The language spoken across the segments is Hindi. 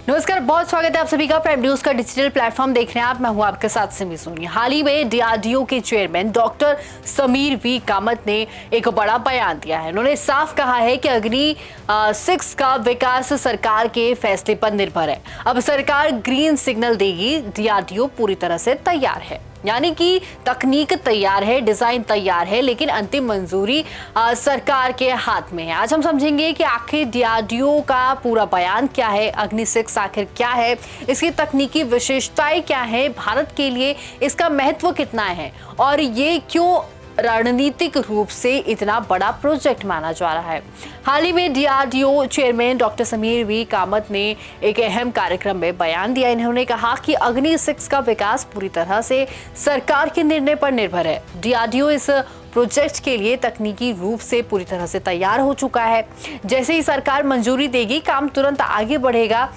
नमस्कार, बहुत स्वागत है आप सभी का प्राइम न्यूज का डिजिटल प्लेटफॉर्म देख रहे हैं आप। मैं हूं आपके साथ सिमी सोनी। हाल ही में डीआरडीओ के chairman doctor Sameer V Kamat ने एक बड़ा बयान दिया है। उन्होंने साफ कहा है कि अग्नि 6 का विकास सरकार के फैसले पर निर्भर है। अब सरकार ग्रीन सिग्नल देगी, डीआरडीओ पूरी तरह से तैयार है। यानी कि तकनीक तैयार है, डिजाइन तैयार है, लेकिन अंतिम मंजूरी सरकार के हाथ में है। आज हम समझेंगे कि आखिर डीआरडीओ का पूरा बयान क्या है, अग्नि 6 आखिर क्या है, इसकी तकनीकी विशेषताएं क्या है, भारत के लिए इसका महत्व कितना है और ये क्यों रणनीतिक रूप से इतना बड़ा प्रोजेक्ट माना जा रहा है। हाल ही में DRDO chairman doctor Sameer V Kamat ने एक अहम कार्यक्रम में बयान दिया। इन्होंने कहा कि अग्नि 6 का विकास पूरी तरह से सरकार के निर्णय पर निर्भर है। डीआरडीओ इस प्रोजेक्ट के लिए तकनीकी रूप से पूरी तरह से तैयार हो चुका है। जैसे ही सरकार मंजूरी देगी, काम तुरंत आगे बढ़ेगा।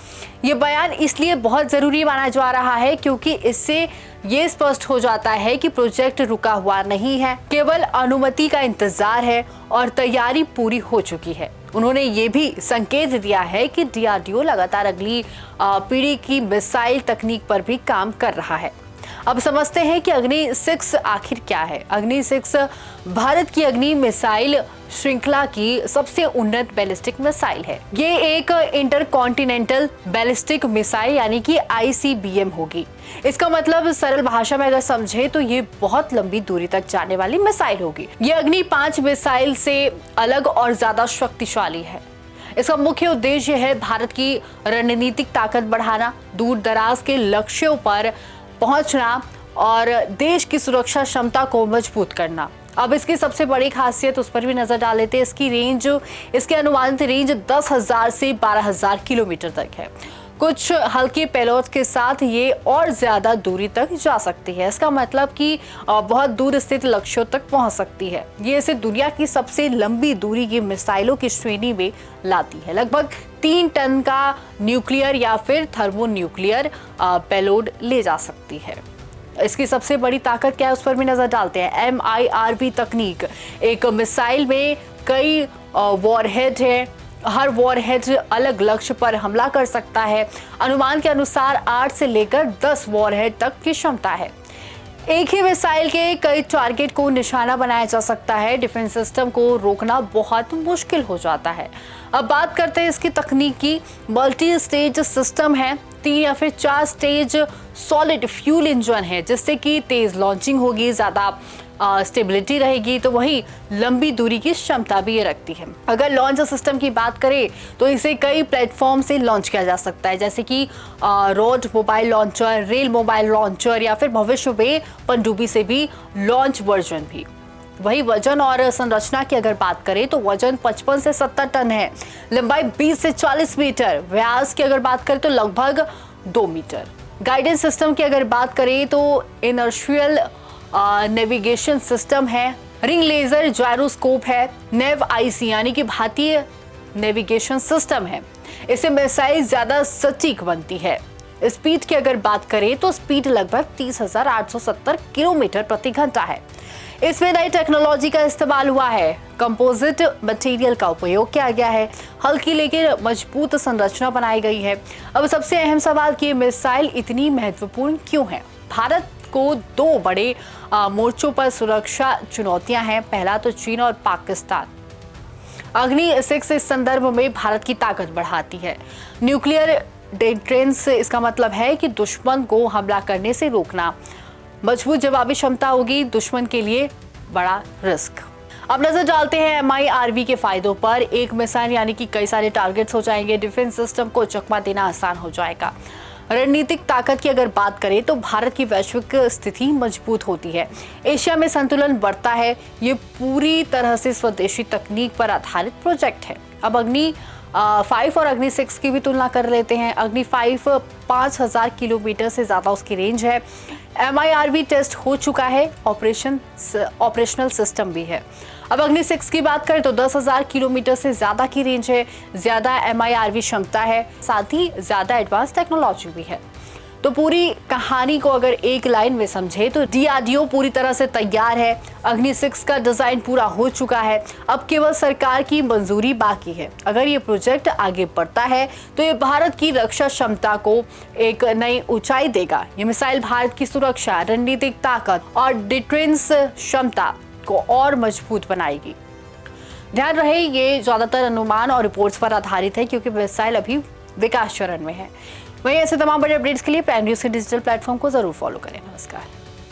ये बयान इसलिए बहुत जरूरी माना जा रहा है क्योंकि इससे ये स्पष्ट हो जाता है कि प्रोजेक्ट रुका हुआ नहीं है, केवल अनुमति का इंतजार है और तैयारी पूरी हो चुकी है। उन्होंने ये भी संकेत दिया है कि डीआरडीओ लगातार अगली पीढ़ी की मिसाइल तकनीक पर भी काम कर रहा है। अब समझते हैं कि अग्नि 6 आखिर क्या है। अग्नि 6 भारत की अग्नि मिसाइल श्रृंखला की सबसे उन्नत बैलिस्टिक मिसाइल है। ये एक इंटरकॉन्टिनेंटल बैलिस्टिक मिसाइल यानी कि आईसीबीएम होगी। इसका मतलब सरल भाषा में अगर समझे तो ये बहुत लंबी दूरी तक जाने वाली मिसाइल होगी। ये अग्नि 5 मिसाइल से अलग और ज्यादा शक्तिशाली है। इसका मुख्य उद्देश्य है भारत की रणनीतिक ताकत बढ़ाना, दूर दराज के लक्ष्यों पर पहुंचना और देश की सुरक्षा क्षमता को मजबूत करना। अब इसकी सबसे बड़ी खासियत उस पर भी नजर डाल लेते हैं। इसकी अनुमानित रेंज 10,000 से 12,000 किलोमीटर तक है। कुछ हल्के पेलोड के साथ ये और ज्यादा दूरी तक जा सकती है। इसका मतलब कि बहुत दूर स्थित लक्ष्यों तक पहुंच सकती है। ये इसे दुनिया की सबसे लंबी दूरी की मिसाइलों की श्रेणी में लाती है। लगभग 3 टन का न्यूक्लियर या फिर थर्मोन्यूक्लियर पेलोड ले जा सकती है। इसकी सबसे बड़ी ताकत क्या है उस पर भी नजर डालते हैं। MIRV तकनीक। एक मिसाइल में कई वॉरहेड है। हर वॉरहेड अलग लक्ष्य पर हमला कर सकता है। अनुमान के अनुसार 8 से लेकर 10 वॉरहेड तक की क्षमता है। एक ही मिसाइल के कई टारगेट को निशाना बनाया जा सकता है। डिफेंस सिस्टम को रोकना बहुत मुश्किल हो जाता है। अब बात करते हैं इसकी तकनीक की। मल्टी स्टेज सिस्टम है। 3 या फिर 4 स्टेज सॉलिड फ्यूल इंजन है, जिससे कि तेज लॉन्चिंग होगी, ज्यादा स्टेबिलिटी रहेगी, तो वही लंबी दूरी की क्षमता भी ये रखती है। अगर लॉन्च सिस्टम की बात करें तो इसे कई प्लेटफॉर्म से लॉन्च किया जा सकता है, जैसे कि road mobile launcher, rail mobile launcher या फिर भविष्य में पनडुब्बी से भी लॉन्च वर्जन भी। वही वजन और संरचना की अगर बात करें तो वजन 55 से 70 टन है। लंबाई 20 से 40 मीटर। व्यास की अगर बात करें तो लगभग 2 मीटर। गाइडेंस सिस्टम की अगर बात करें तो इनर्शियल नेविगेशन सिस्टम है। रिंग लेजर जायरोस्कोप है। नेव आईसी यानी कि भारतीय नेविगेशन सिस्टम है। इससे मिसाइल ज्यादा सटीक बनती है। स्पीड की अगर बात करें तो स्पीड लगभग 30,870 किलोमीटर प्रति घंटा है। इसमें नई टेक्नोलॉजी का इस्तेमाल हुआ है। कंपोजिट मटेरियल का उपयोग किया गया है। हल्की लेकिन मजबूत संरचना बनाई गई है। अब सबसे अहम सवाल कि मिसाइल इतनी महत्वपूर्ण क्यों है। भारत को 2 बड़े मोर्चों पर सुरक्षा चुनौतियां हैं। पहला तो चीन और पाकिस्तान। अग्नि 6 इस संदर्भ में भारत की ताकत बढ़ाती है। न्यूक्लियर डिफेंस, इसका मतलब है कि दुश्मन को हमला करने से रोकना। मजबूत जवाबी क्षमता होगी, दुश्मन के लिए बड़ा रिस्क। अब नजर डालते हैं MIRV के फायदों पर। एक मिसाइल यानी कि कई सारे टारगेट्स हो जाएंगे। डिफेंस सिस्टम को चकमा देना आसान हो जाएगा। रणनीतिक ताकत की अगर बात करें तो भारत की वैश्विक स्थिति मजबूत होती है। एशिया में संतुलन बढ़ता है। ये पूरी तरह से स्वदेशी तकनीक पर आधारित प्रोजेक्ट है। अब अग्नि 5 और अग्नि 6 की भी तुलना कर लेते हैं। अग्नि 5 5,000 किलोमीटर से ज्यादा उसकी रेंज है। MIRV टेस्ट हो चुका है। ऑपरेशनल सिस्टम भी है। अब अग्नि 6 की बात करें तो 10,000 किलोमीटर से ज्यादा की रेंज है। ज्यादा MIRV क्षमता है, साथ ही ज्यादा एडवांस टेक्नोलॉजी भी है। तो पूरी कहानी को अगर एक लाइन में समझे तो डीआरडीओ पूरी तरह से तैयार है। अग्नि 6 का डिजाइन पूरा हो चुका है, अब केवल सरकार की मंजूरी बाकी है। अगर ये प्रोजेक्ट आगे बढ़ता है तो ये भारत की रक्षा क्षमता को एक नई ऊंचाई देगा। ये मिसाइल भारत की सुरक्षा, रणनीतिक ताकत और डिफेंस क्षमता को और मजबूत बनाएगी। ध्यान रहे ये ज्यादातर अनुमान और रिपोर्ट्स पर आधारित है क्योंकि मिसाइल अभी विकास चरण में है। वहीं ऐसे तमाम बड़े अपडेट्स के लिए प्राइम न्यूज़ के डिजिटल प्लेटफॉर्म को जरूर फॉलो करें। नमस्कार।